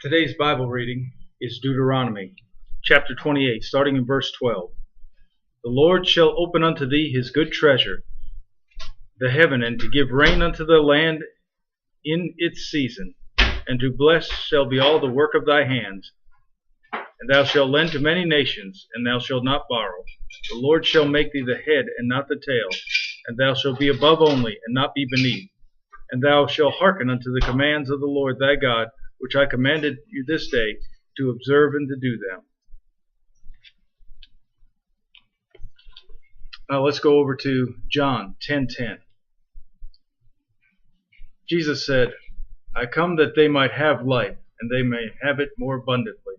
Today's Bible reading is Deuteronomy, chapter 28, starting in verse 12. The Lord shall open unto thee his good treasure, the heaven, and to give rain unto the land in its season, and to bless shall be all the work of thy hands. And thou shalt lend to many nations, and thou shalt not borrow. The Lord shall make thee the head and not the tail, and thou shalt be above only, and not be beneath. And thou shalt hearken unto the commands of the Lord thy God, which I commanded you this day, to observe and to do them. Now let's go over to John 10:10. Jesus said, I come that they might have life, and they may have it more abundantly.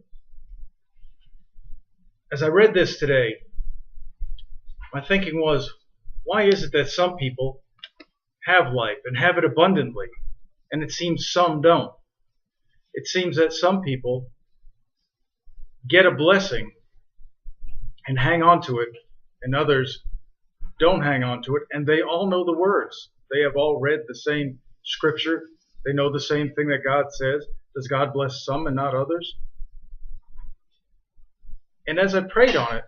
As I read this today, my thinking was, why is it that some people have life and have it abundantly, and it seems some don't? It seems that some people get a blessing and hang on to it, and others don't hang on to it, and they all know the words. They have all read the same scripture. They know the same thing that God says. Does God bless some and not others? And as I prayed on it,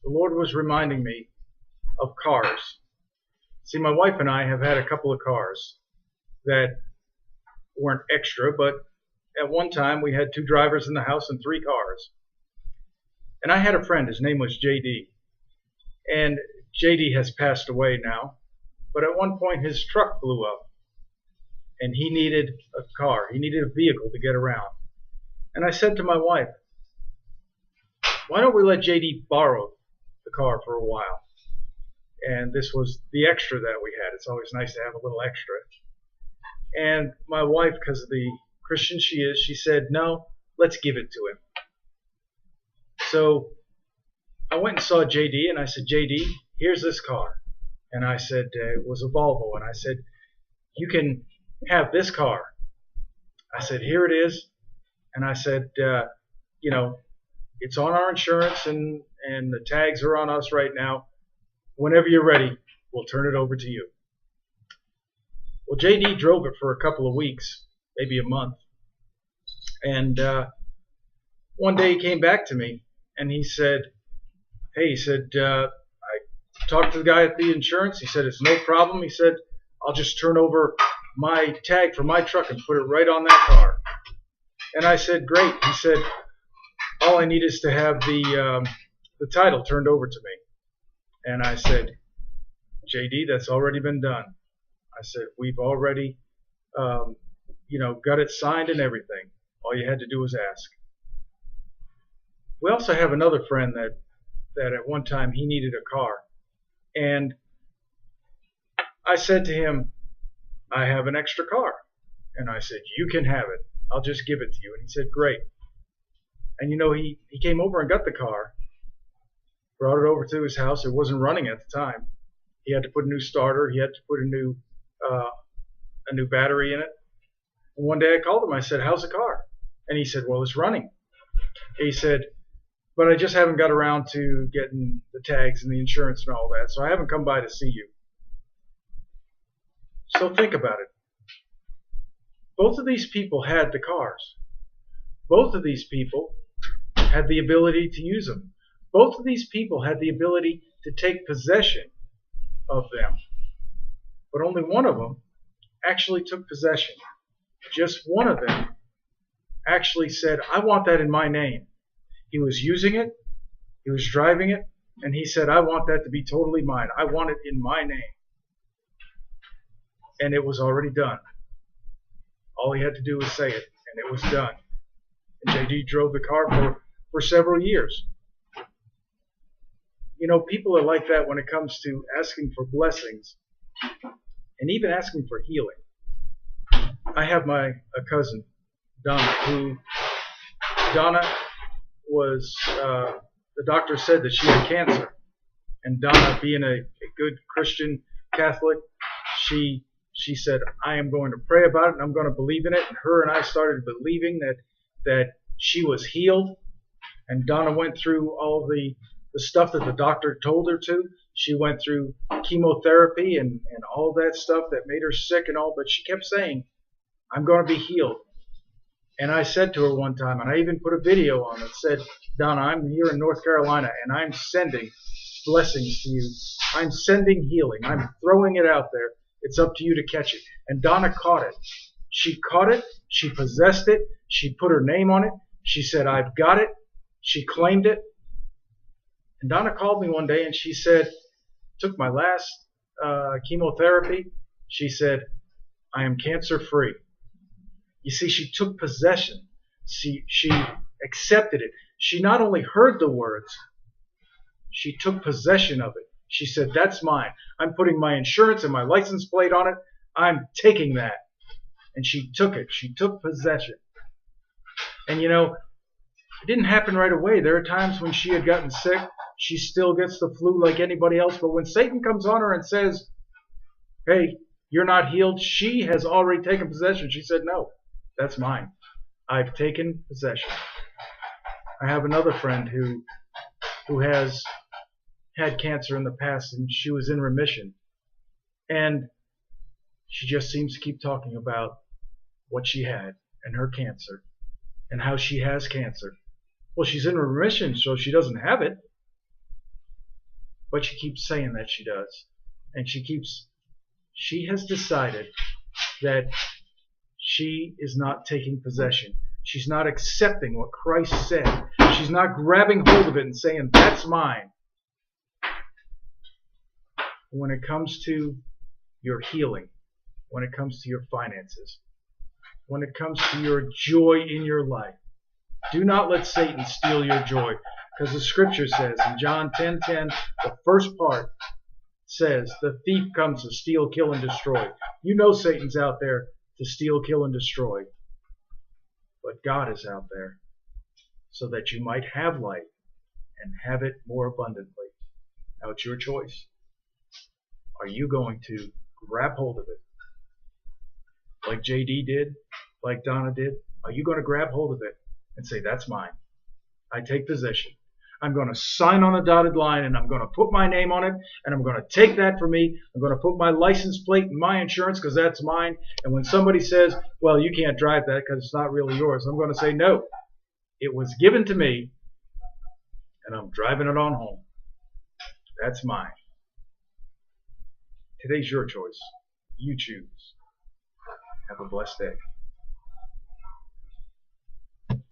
the Lord was reminding me of cars. See, my wife and I have had a couple of cars that weren't extra, but at one time we had 2 drivers in the house and 3 cars. And I had a friend, his name was JD. And JD has passed away now, but at one point his truck blew up and he needed a car. He needed a vehicle to get around. And I said to my wife, why don't we let JD borrow the car for a while? And this was the extra that we had. It's always nice to have a little extra. And my wife, because of the Christian she is, she said, no, let's give it to him. So I went and saw JD, and I said, JD, here's this car. And I said, it was a Volvo. And I said, you can have this car. I said, here it is. And I said, it's on our insurance, and the tags are on us right now. Whenever you're ready, we'll turn it over to you. Well, JD drove it for a couple of weeks, maybe a month. And one day he came back to me and he said, I talked to the guy at the insurance. He said, it's no problem. He said, I'll just turn over my tag for my truck and put it right on that car. And I said, great. He said, all I need is to have the title turned over to me. And I said, JD, that's already been done. I said, we've already, got it signed and everything. All you had to do was ask. We also have another friend that at one time he needed a car. And I said to him, I have an extra car. And I said, you can have it. I'll just give it to you. And he said, great. And he came over and got the car, brought it over to his house. It wasn't running at the time. He had to put a new starter. He had to put a new battery in it. And one day I called him. I said, how's the car? And he said, well, it's running. He said, but I just haven't got around to getting the tags and the insurance and all that, so I haven't come by to see you. So think about it. Both of these people had the cars. Both of these people had the ability to use them. Both of these people had the ability to take possession of them. But only one of them actually took possession. Just one of them actually said, I want that in my name. He was using it, he was driving it, and he said, I want that to be totally mine. I want it in my name. And it was already done. All he had to do was say it, and it was done. And JD drove the car for several years. People are like that when it comes to asking for blessings and even asking for healing. I have a cousin, Donna, was, the doctor said that she had cancer. And Donna, being a good Christian Catholic, she said, I am going to pray about it and I'm going to believe in it. And her and I started believing that she was healed. And Donna went through all the stuff that the doctor told her to. She went through chemotherapy and all that stuff that made her sick and all, but she kept saying, I'm going to be healed. And I said to her one time, and I even put a video on that said, Donna, I'm here in North Carolina, and I'm sending blessings to you. I'm sending healing. I'm throwing it out there. It's up to you to catch it. And Donna caught it. She caught it. She possessed it. She put her name on it. She said, I've got it. She claimed it. And Donna called me one day and she said, took my last chemotherapy. She said, I am cancer free. You see, she took possession. She accepted it. She not only heard the words, she took possession of it. She said, that's mine. I'm putting my insurance and my license plate on it. I'm taking that. And she took it. She took possession. And you know, it didn't happen right away. There are times when she had gotten sick. She still gets the flu like anybody else. But when Satan comes on her and says, hey, you're not healed, she has already taken possession. She said, no, that's mine. I've taken possession. I have another friend who has had cancer in the past, and she was in remission. And she just seems to keep talking about what she had and her cancer and how she has cancer. Well, she's in remission, so she doesn't have it. But she keeps saying that she does. And she has decided that she is not taking possession. She's not accepting what Christ said. She's not grabbing hold of it and saying, that's mine. When it comes to your healing, when it comes to your finances, when it comes to your joy in your life, do not let Satan steal your joy. Because the scripture says in John 10:10, the first part says, the thief comes to steal, kill, and destroy. You know Satan's out there to steal, kill, and destroy. But God is out there so that you might have life and have it more abundantly. Now it's your choice. Are you going to grab hold of it? Like JD did? Like Donna did? Are you going to grab hold of it and say, that's mine? I take possession. I'm going to sign on the dotted line and I'm going to put my name on it and I'm going to take that for me. I'm going to put my license plate and my insurance because that's mine. And when somebody says, well, you can't drive that because it's not really yours, I'm going to say, no, it was given to me and I'm driving it on home. That's mine. Today's your choice. You choose. Have a blessed day.